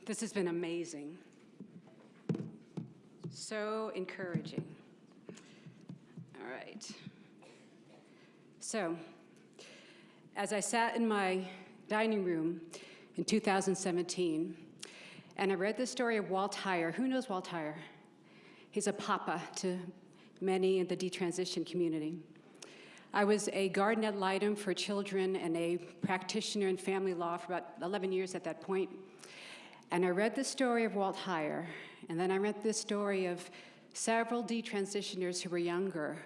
This has been amazing. So encouraging. All right. So, as I sat in my dining room in 2017, and I read the story of Walt Heyer. Who knows Walt Heyer? He's a papa to many in the detransition community. I was a garden ad litem for children and a practitioner in family law for about 11 years at that point. And I read the story of Walt Heyer, and then I read the story of several detransitioners who were younger,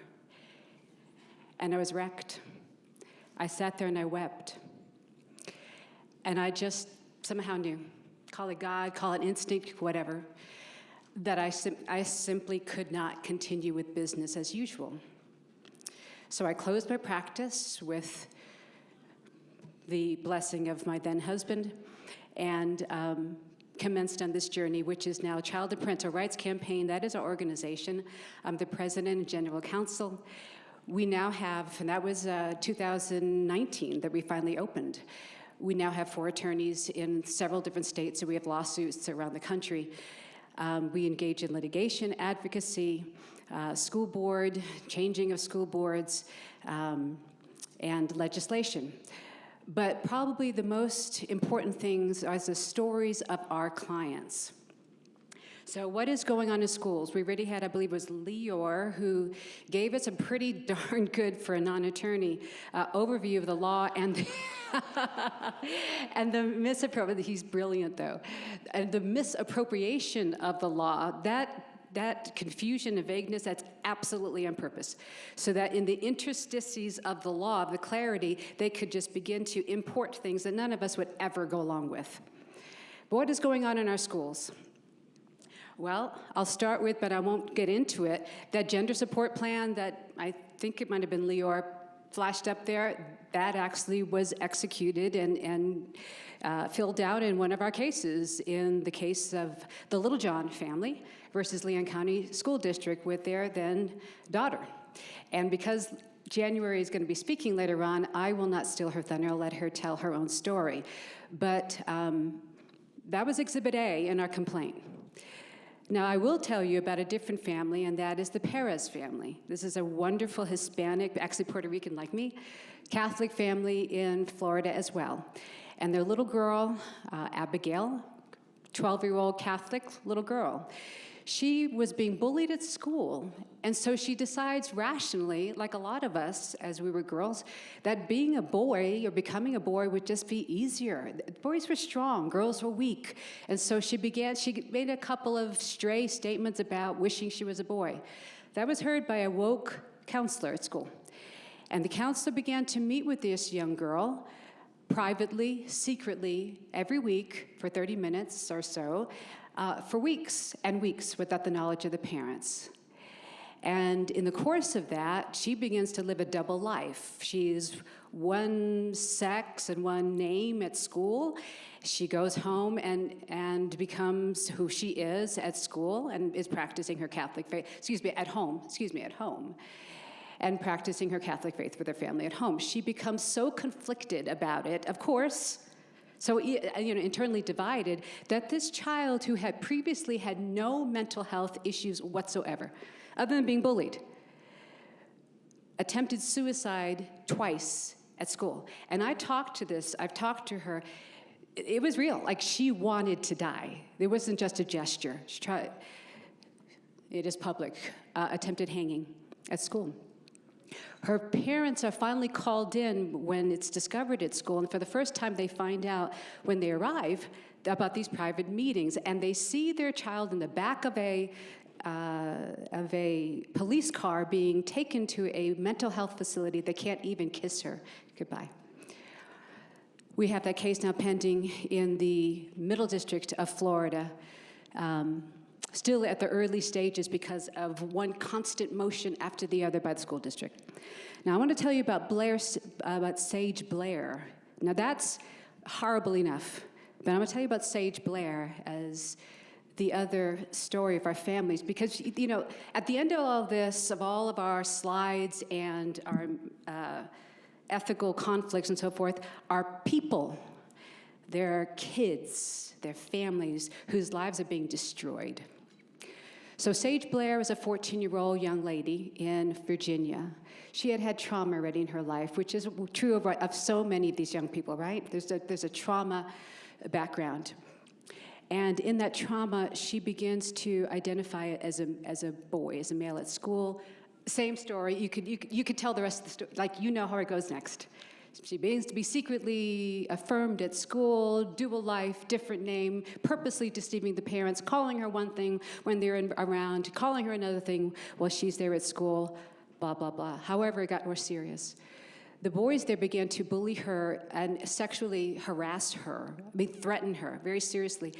and I was wrecked. I sat there and I wept. And I just somehow knew, call it God, call it instinct, whatever, that I simply could not continue with business as usual. So I closed my practice with the blessing of my then husband and commenced on this journey, which is now Child and Parental Rights Campaign. That is our organization. I'm the president and general counsel. We now have, and that was 2019 that we finally opened. We now have 4 attorneys in several different states, so we have lawsuits around the country. We engage in litigation, advocacy, school board, changing of school boards, and legislation. But probably the most important things are the stories of our clients. So what is going on in schools? We already had, I believe it was Lior, who gave us a pretty darn good, for a non-attorney, overview of the law and and the misappropriation. He's brilliant, though. And the misappropriation of the law, that confusion and vagueness, that's absolutely on purpose. So that in the interstices of the law, the clarity, they could just begin to import things that none of us would ever go along with. But what is going on in our schools? Well, I'll start with, but I won't get into it, that gender support plan that I think it might have been Lior flashed up there, that actually was executed and filled out in one of our cases, in the case of the Littlejohn family versus Leon County School District with their then daughter. And because January is going to be speaking later on, I will not steal her thunder. I'll let her tell her own story. But that was Exhibit A in our complaint. Now, I will tell you about a different family, and that is the Perez family. This is a wonderful Hispanic, actually Puerto Rican like me, Catholic family in Florida as well. And their little girl, Abigail, 12-year-old Catholic little girl, she was being bullied at school, and so she decides rationally, like a lot of us as we were girls, that being a boy or becoming a boy would just be easier. Boys were strong, girls were weak, and so she made a couple of stray statements about wishing she was a boy. That was heard by a woke counselor at school, and the counselor began to meet with this young girl privately, secretly, every week for 30 minutes or so, for weeks and weeks without the knowledge of the parents. And in the course of that, she begins to live a double life. She's one sex and one name at school. She goes home and becomes who she is at school and is practicing her Catholic faith, at home, and practicing her Catholic faith with her family at home. She becomes so conflicted about it, of course, so internally divided, that this child who had previously had no mental health issues whatsoever, other than being bullied, attempted suicide twice at school. And I've talked to her, it was real, like she wanted to die. It wasn't just a gesture. It is public, attempted hanging at school. Her parents are finally called in when it's discovered at school, and for the first time they find out when they arrive about these private meetings, and they see their child in the back of a police car being taken to a mental health facility. They can't even kiss her goodbye. We have that case now pending in the Middle District of Florida, still at the early stages because of one constant motion after the other by the school district. Now, I want to tell you about Sage Blair. Now, that's horrible enough, but I'm going to tell you about Sage Blair as the other story of our families, because, at the end of all this, of all of our slides and our ethical conflicts and so forth, are people their kids, their families, whose lives are being destroyed. So Sage Blair was a 14-year-old young lady in Virginia. She had had trauma already in her life, which is true of so many of these young people, right? There's a trauma background. And in that trauma, she begins to identify it as a boy, as a male at school. Same story. You could tell the rest of the story, like you know how it goes next. She begins to be secretly affirmed at school, dual life, different name, purposely deceiving the parents, calling her one thing when they're around, calling her another thing while she's there at school, blah, blah, blah. However, it got more serious. The boys there began to bully her and sexually harass her, threaten her very seriously.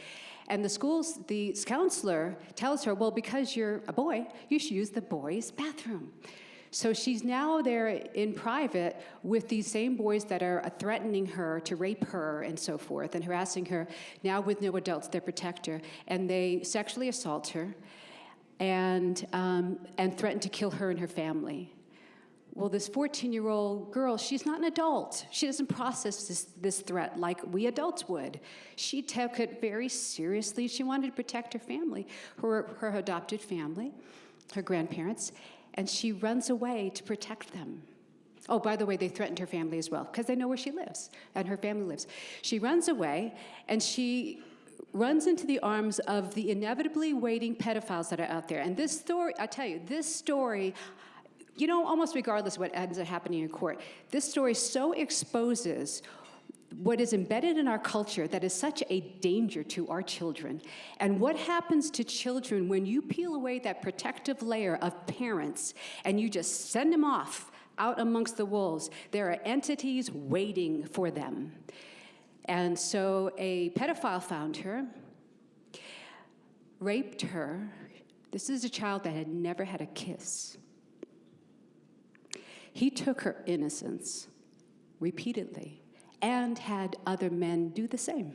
And the counselor tells her, well, because you're a boy, you should use the boys' bathroom. So she's now there in private with these same boys that are threatening her to rape her and so forth and harassing her, now with no adults that protect her. And they sexually assault her and threaten to kill her and her family. Well, this 14-year-old girl, she's not an adult. She doesn't process this threat like we adults would. She took it very seriously. She wanted to protect her family, her adopted family, her grandparents, and she runs away to protect them. Oh, by the way, they threatened her family as well, because they know where she lives, and her family lives. She runs away, and she runs into the arms of the inevitably waiting pedophiles that are out there. And this story, I tell you, this story, you know, almost regardless of what ends up happening in court, this story so exposes what is embedded in our culture that is such a danger to our children. And what happens to children when you peel away that protective layer of parents and you just send them off out amongst the wolves? There are entities waiting for them. And so a pedophile found her, raped her. This is a child that had never had a kiss. He took her innocence repeatedly and had other men do the same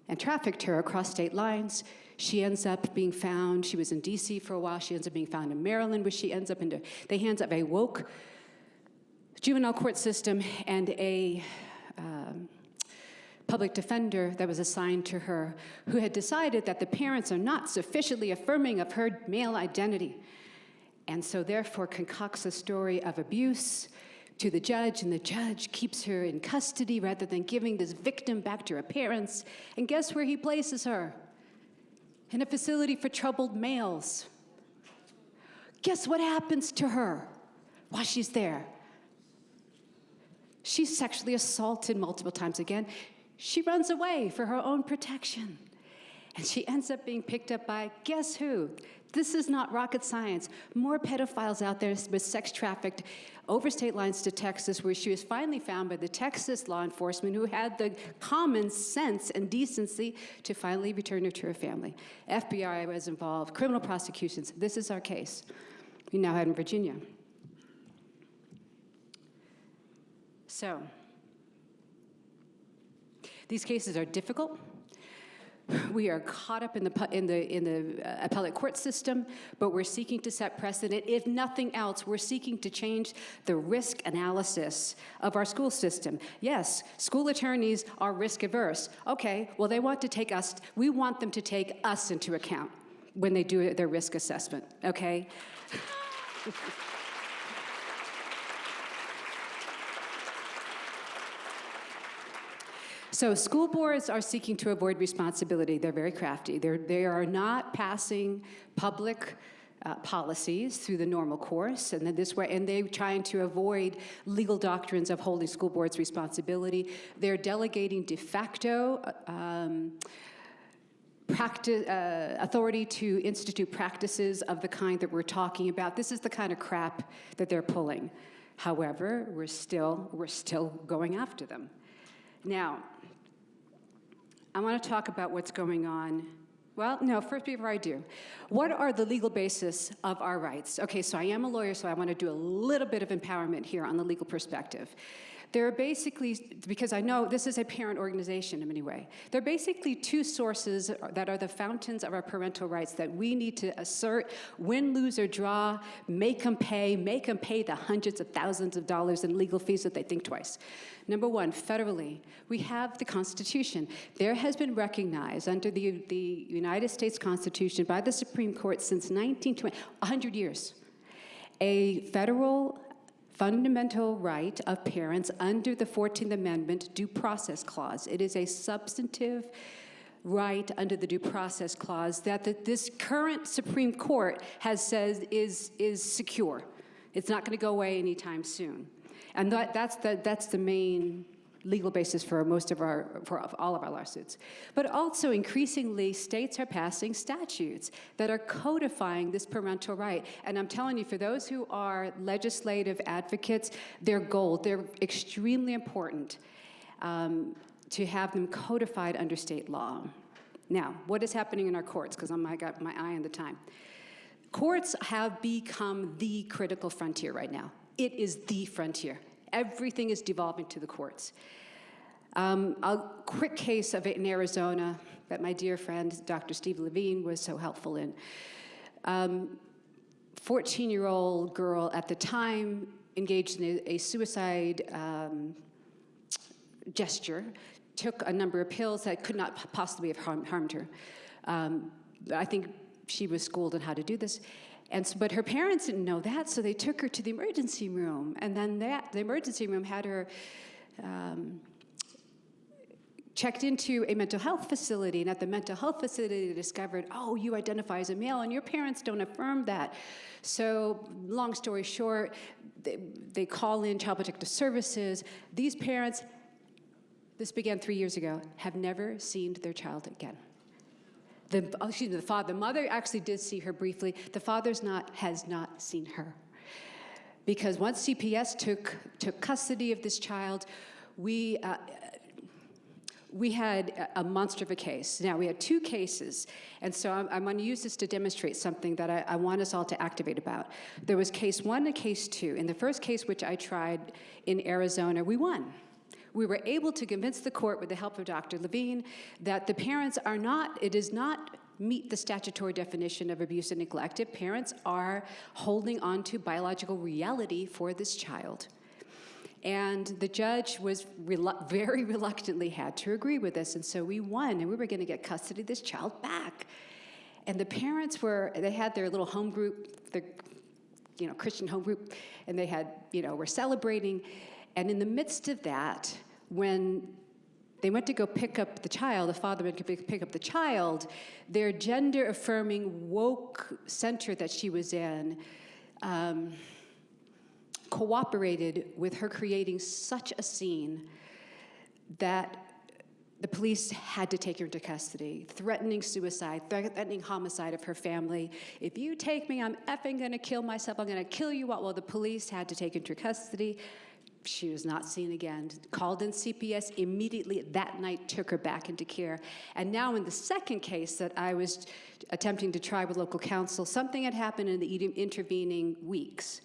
and trafficked her across state lines. She ends up being found. She was in D.C. for a while. She ends up being found in Maryland, where she ends up they hands up a woke juvenile court system and a public defender that was assigned to her, who had decided that the parents are not sufficiently affirming of her male identity, and so therefore concocts a story of abuse to the judge, and the judge keeps her in custody rather than giving this victim back to her parents. And guess where he places her? In a facility for troubled males. Guess what happens to her while she's there? She's sexually assaulted multiple times again. She runs away for her own protection. And she ends up being picked up by, guess who? This is not rocket science. More pedophiles out there with sex trafficked over state lines to Texas, where she was finally found by the Texas law enforcement, who had the common sense and decency to finally return her to her family. FBI was involved, criminal prosecutions. This is our case. We now had in Virginia. So, these cases are difficult. We are caught up in the appellate court system, but we're seeking to set precedent. If nothing else, we're seeking to change the risk analysis of our school system. Yes, school attorneys are risk averse. Okay, well, they want to take us, we want them to take us into account when they do their risk assessment, okay? So school boards are seeking to avoid responsibility. They're very crafty. They are not passing public policies through the normal course, and then this way, and they're trying to avoid legal doctrines of holding school boards responsibility. They're delegating de facto authority to institute practices of the kind that we're talking about. This is the kind of crap that they're pulling. However, we're still going after them. Now, I want to talk about what's going on. Well, no, first, before I do, what are the legal basis of our rights? Okay, so I am a lawyer, so I want to do a little bit of empowerment here on the legal perspective. There are basically, because I know this is a parent organization in many ways, there are basically two sources that are the fountains of our parental rights that we need to assert, win, lose, or draw, make them pay the hundreds of thousands of dollars in legal fees that they think twice. Number one, federally, we have the Constitution. There has been recognized under the United States Constitution by the Supreme Court since 1920, 100 years, a federal fundamental right of parents under the 14th Amendment due process clause. It is a substantive right under the due process clause that this current Supreme Court has said is secure. It's not going to go away anytime soon. And that's the main legal basis for all of our lawsuits. But also, increasingly, states are passing statutes that are codifying this parental right. And I'm telling you, for those who are legislative advocates, they're gold. They're extremely important to have them codified under state law. Now, what is happening in our courts? Because I got my eye on the time. Courts have become the critical frontier right now. It is the frontier. Everything is devolving to the courts. A quick case of it in Arizona that my dear friend, Dr. Steve Levine, was so helpful in. 14-year-old girl at the time engaged in a suicide gesture, took a number of pills that could not possibly have harmed her. I think she was schooled on how to do this. But her parents didn't know that, so they took her to the emergency room. And then the emergency room had her checked into a mental health facility. And at the mental health facility, they discovered, oh, you identify as a male, and your parents don't affirm that. So long story short, they call in Child Protective Services. These parents, this began 3 years ago, have never seen their child again. The mother actually did see her briefly. The father has not seen her. Because once CPS took custody of this child, we had a monster of a case. Now, we had two cases, and so I'm going to use this to demonstrate something that I want us all to activate about. There was case one and case two. In the first case, which I tried in Arizona, we won. We were able to convince the court, with the help of Dr. Levine, that the parents does not meet the statutory definition of abuse and neglect. If parents are holding on to biological reality for this child. And the judge was very reluctantly had to agree with us, and so we won, and we were going to get custody of this child back. And the parents they had their little home group, the Christian home group, and they had, were celebrating. And in the midst of that, when they went to go pick up the child, the father went to pick up the child, their gender-affirming woke center that she was in cooperated with her creating such a scene that the police had to take her into custody, threatening suicide, threatening homicide of her family. If you take me, I'm effing going to kill myself. I'm going to kill you all. Well, the police had to take her into custody. She was not seen again. Called in CPS immediately that night, took her back into care. And now in the second case that I was attempting to try with local counsel, something had happened in the intervening weeks.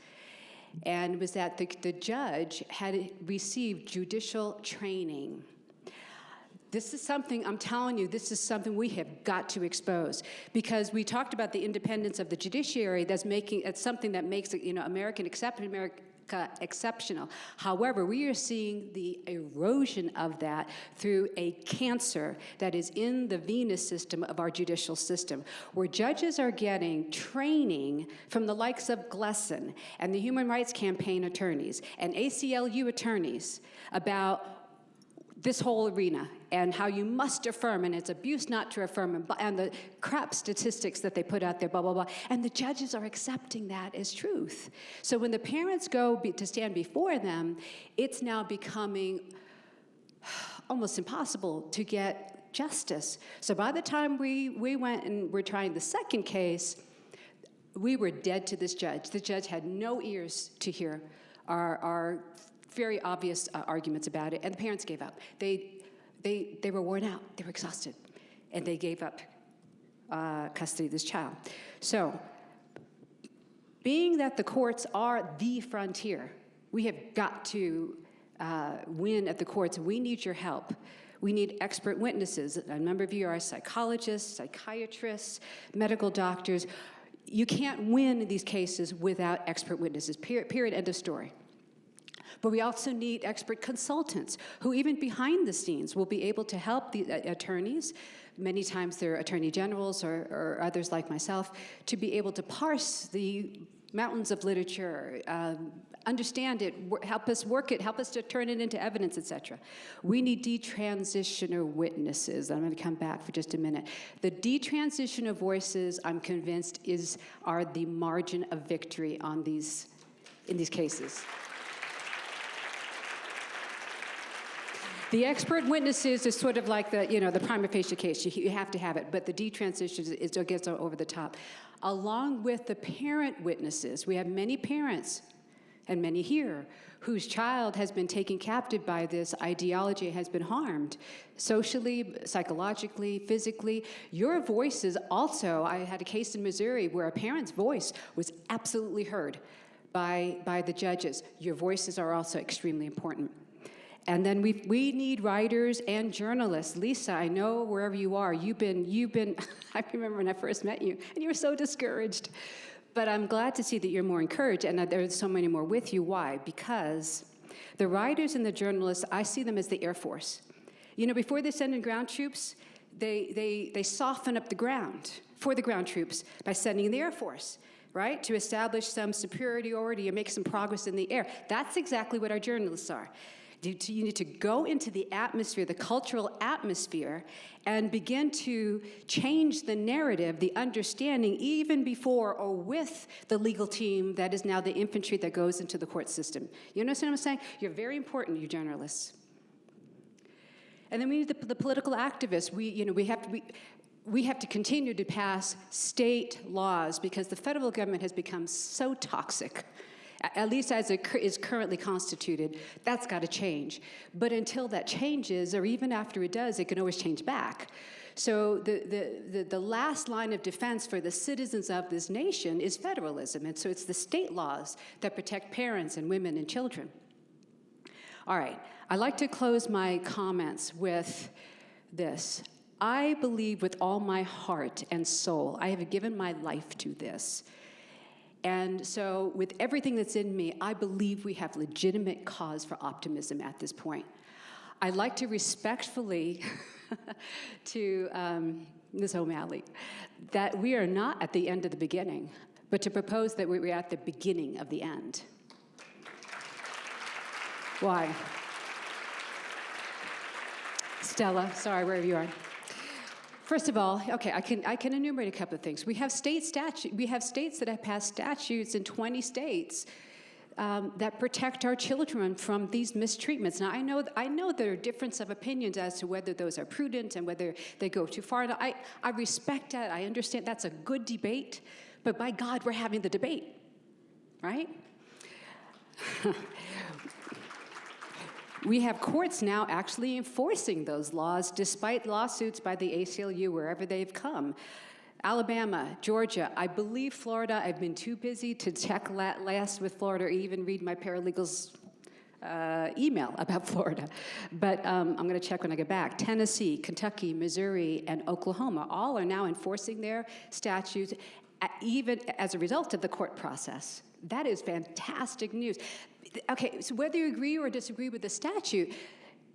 And it was that the judge had received judicial training. This is something, I'm telling you, this is something we have got to expose. Because we talked about the independence of the judiciary, it's something that makes America exceptional. However, we are seeing the erosion of that through a cancer that is in the venous system of our judicial system, where judges are getting training from the likes of Glesson and the Human Rights Campaign attorneys and ACLU attorneys about this whole arena and how you must affirm, and it's abuse not to affirm, and the crap statistics that they put out there, blah, blah, blah. And the judges are accepting that as truth. So when the parents go to stand before them, it's now becoming almost impossible to get justice. So by the time we went and were trying the second case, we were dead to this judge. The judge had no ears to hear our very obvious arguments about it, and the parents gave up. They were worn out, they were exhausted, and they gave up custody of this child. So, being that the courts are the frontier, we have got to win at the courts, we need your help. We need expert witnesses. A number of you are psychologists, psychiatrists, medical doctors. You can't win these cases without expert witnesses, period, end of story. But we also need expert consultants who, even behind the scenes, will be able to help the attorneys, many times they're attorney generals or others like myself, to be able to parse the mountains of literature, understand it, help us work it, help us to turn it into evidence, etc. We need detransitioner witnesses. I'm going to come back for just a minute. The detransitioner voices, I'm convinced, are the margin of victory in these cases. The expert witnesses is sort of like the prima facie case. You have to have it, but the detransition gets over the top. Along with the parent witnesses, we have many parents, and many here, whose child has been taken captive by this ideology, has been harmed, socially, psychologically, physically. Your voices also, I had a case in Missouri where a parent's voice was absolutely heard by the judges. Your voices are also extremely important. And then we need writers and journalists. Lisa, I know wherever you are, you've been, I remember when I first met you, and you were so discouraged. But I'm glad to see that you're more encouraged, and that there's so many more with you. Why? Because the writers and the journalists, I see them as the Air Force. Before they send in ground troops, they soften up the ground for the ground troops by sending in the Air Force, right? To establish some superiority or make some progress in the air. That's exactly what our journalists are. You need to go into the atmosphere, the cultural atmosphere, and begin to change the narrative, the understanding, even before or with the legal team that is now the infantry that goes into the court system. You understand what I'm saying? You're very important, you journalists. And then we need the political activists. We have to continue to pass state laws because the federal government has become so toxic. At least as it is currently constituted, that's got to change. But until that changes, or even after it does, it can always change back. So the last line of defense for the citizens of this nation is federalism. And so it's the state laws that protect parents and women and children. All right, I'd like to close my comments with this. I believe with all my heart and soul, I have given my life to this. And so with everything that's in me, I believe we have legitimate cause for optimism at this point. I'd like to respectfully to Ms. O'Malley that we are not at the end of the beginning, but to propose that we're at the beginning of the end. Why? Stella, sorry, wherever you are. First of all, okay, I can enumerate a couple of things. We have states that have passed statutes in 20 states that protect our children from these mistreatments. Now, I know there are differences of opinions as to whether those are prudent and whether they go too far. And I respect that. I understand that's a good debate. But by God, we're having the debate, right? We have courts now actually enforcing those laws despite lawsuits by the ACLU wherever they've come. Alabama, Georgia, I believe Florida. I've been too busy to check last with Florida or even read my paralegal's email about Florida. But I'm going to check when I get back. Tennessee, Kentucky, Missouri, and Oklahoma all are now enforcing their statutes even as a result of the court process. That is fantastic news. Okay, so whether you agree or disagree with the statute,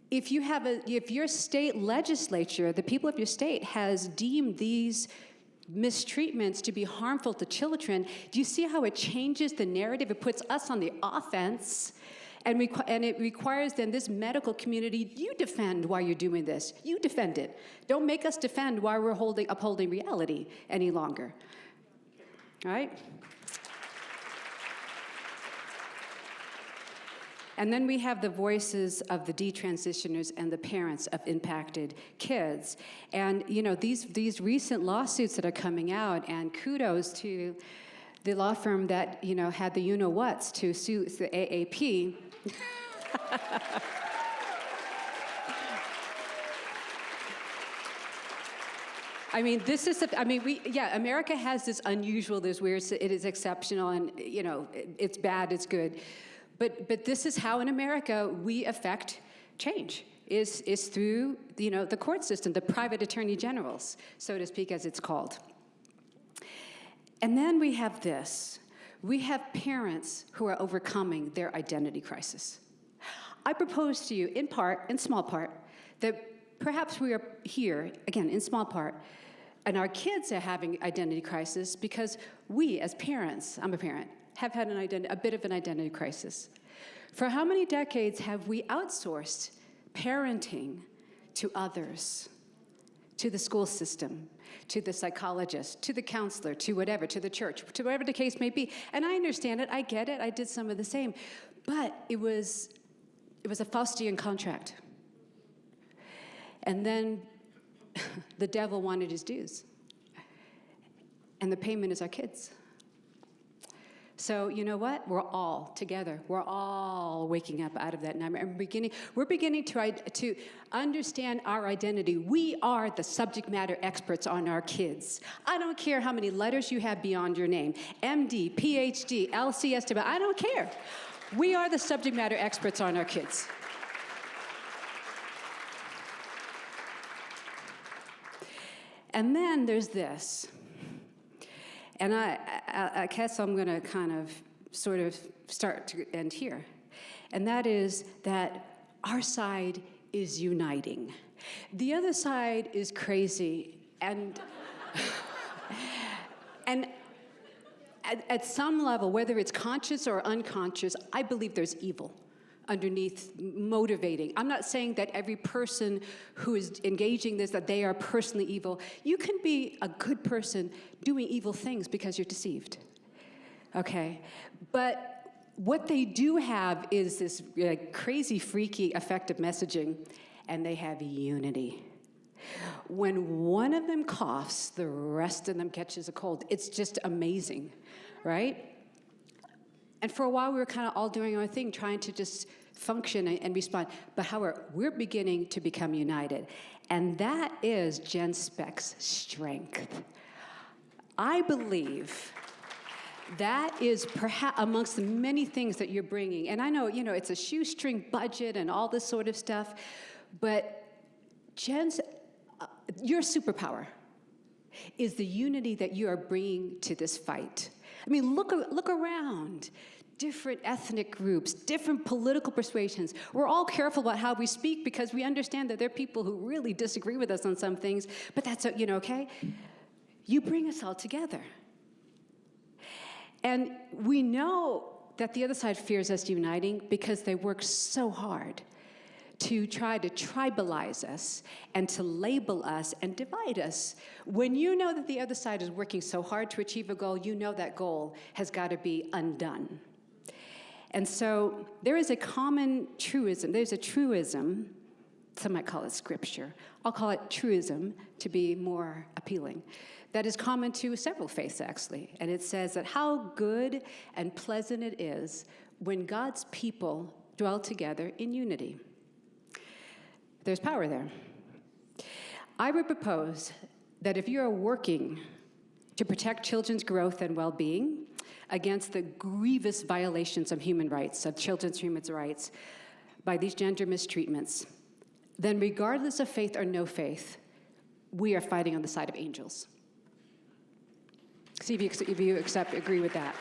if your state legislature, the people of your state, has deemed these mistreatments to be harmful to children, do you see how it changes the narrative? It puts us on the offense, and it requires then this medical community, you defend why you're doing this. You defend it. Don't make us defend why we're upholding reality any longer. All right? And then we have the voices of the detransitioners and the parents of impacted kids. And these recent lawsuits that are coming out, and kudos to the law firm that had the you-know-whats to sue the AAP. I mean, America has this unusual, this weird, it is exceptional, and it's bad, it's good. But this is how in America we affect change, is through the court system, the private attorney generals, so to speak, as it's called. And then we have this. We have parents who are overcoming their identity crisis. I propose to you, in small part, that perhaps we are here, again, in small part, and our kids are having identity crisis because we, as parents, I'm a parent, have had a bit of an identity crisis. For how many decades have we outsourced parenting to others, to the school system, to the psychologist, to the counselor, to whatever, to the church, to whatever the case may be? And I understand it, I get it, I did some of the same, but it was a Faustian contract. And then the devil wanted his dues. And the payment is our kids. So you know what? We're all together. We're all waking up out of that nightmare. And we're beginning to understand our identity. We are the subject matter experts on our kids. I don't care how many letters you have beyond your name. MD, PhD, LCS, I don't care. We are the subject matter experts on our kids. And then there's this. And I guess I'm going to kind of sort of start to end here. And that is that our side is uniting. The other side is crazy. And, and at some level, whether it's conscious or unconscious, I believe there's evil underneath motivating. I'm not saying that every person who is engaging this, that they are personally evil. You can be a good person doing evil things because you're deceived, okay? But what they do have is this crazy, freaky, effective messaging, and they have unity. When one of them coughs, the rest of them catches a cold. It's just amazing, right? And for a while, we were kind of all doing our thing, trying to just function and respond. But however, we're beginning to become united. And that is Genspect's strength. I believe that is perhaps amongst the many things that you're bringing. And I know, it's a shoestring budget and all this sort of stuff. But your superpower is the unity that you are bringing to this fight. I mean, look around. Different ethnic groups, different political persuasions. We're all careful about how we speak because we understand that there are people who really disagree with us on some things, but that's, okay? You bring us all together. And we know that the other side fears us uniting because they work so hard to try to tribalize us and to label us and divide us. When you know that the other side is working so hard to achieve a goal, you know that goal has got to be undone. And so there is a common truism. There's a truism. Some might call it scripture. I'll call it truism to be more appealing. That is common to several faiths, actually. And it says that how good and pleasant it is when God's people dwell together in unity. There's power there. I would propose that if you are working to protect children's growth and well-being against the grievous violations of human rights, of children's human rights, by these gender mistreatments, then regardless of faith or no faith, we are fighting on the side of angels. See if you agree with that.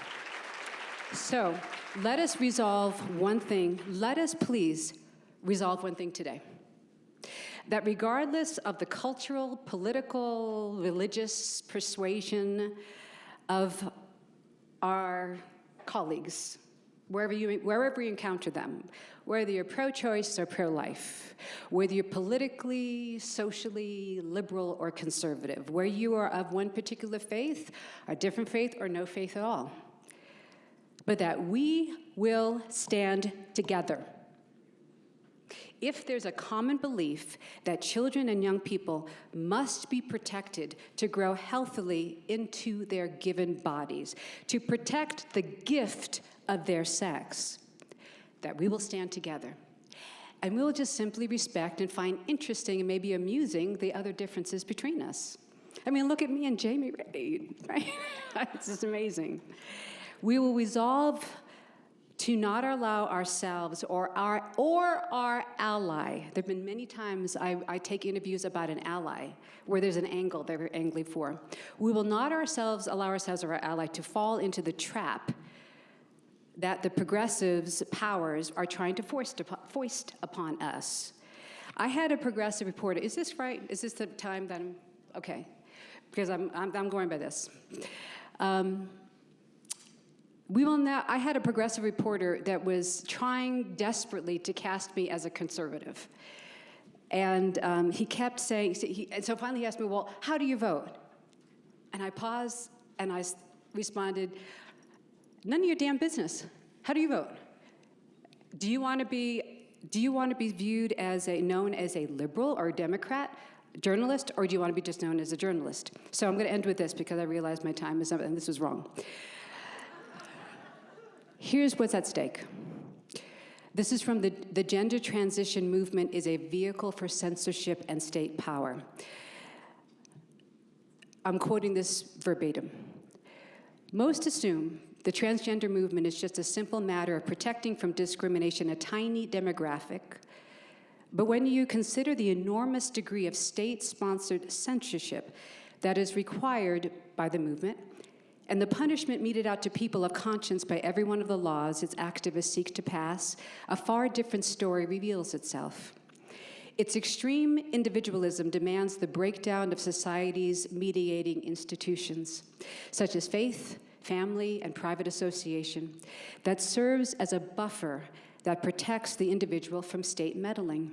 So let us resolve one thing. Let us please resolve one thing today. That regardless of the cultural, political, religious persuasion of our colleagues, wherever you encounter them, whether you're pro-choice or pro-life, whether you're politically, socially, liberal, or conservative, where you are of one particular faith, a different faith, or no faith at all, but that we will stand together. If there's a common belief that children and young people must be protected to grow healthily into their given bodies, to protect the gift of their sex, that we will stand together. And we will just simply respect and find interesting and maybe amusing the other differences between us. I mean, look at me and Jamie Reid, right? It's just amazing. We will resolve to not allow ourselves or our ally. There have been many times I take interviews about an ally where there's an angle they're angry for. We will not allow ourselves or our ally to fall into the trap that the progressives' powers are trying to foist upon us. I had a progressive reporter. Is this right? Is this the time that I'm okay? Because I'm going by this. I had a progressive reporter that was trying desperately to cast me as a conservative. And he kept saying, and so finally he asked me, well, how do you vote? And I paused and I responded, none of your damn business. How do you vote? Do you want to be viewed as known as a liberal or a Democrat journalist, or do you want to be just known as a journalist? So I'm going to end with this because I realize my time is up and this was wrong. Here's what's at stake. This is from the gender transition movement is a vehicle for censorship and state power. I'm quoting this verbatim. Most assume the transgender movement is just a simple matter of protecting from discrimination a tiny demographic. But when you consider the enormous degree of state-sponsored censorship that is required by the movement, and the punishment meted out to people of conscience by every one of the laws its activists seek to pass, a far different story reveals itself. Its extreme individualism demands the breakdown of society's mediating institutions, such as faith, family, and private association, that serves as a buffer that protects the individual from state meddling.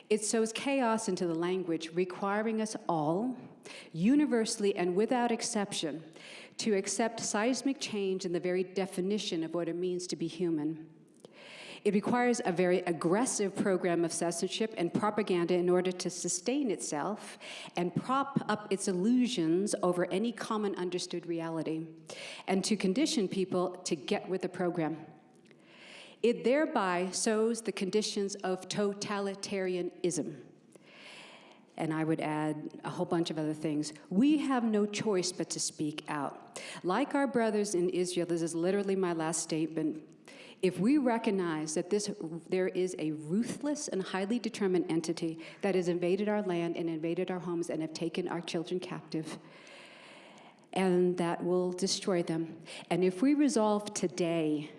It sows chaos into the language, requiring us all, universally and without exception, to accept seismic change in the very definition of what it means to be human. It requires a very aggressive program of censorship and propaganda in order to sustain itself and prop up its illusions over any common understood reality, and to condition people to get with the program. It thereby sows the conditions of totalitarianism. And I would add a whole bunch of other things. We have no choice but to speak out. Like our brothers in Israel, this is literally my last statement. If we recognize that there is a ruthless and highly determined entity that has invaded our land and invaded our homes and have taken our children captive, and that will destroy them. And if we resolve today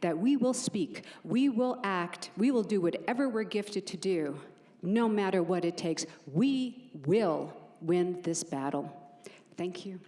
that we will speak, we will act, we will do whatever we're gifted to do, no matter what it takes, we will win this battle. Thank you.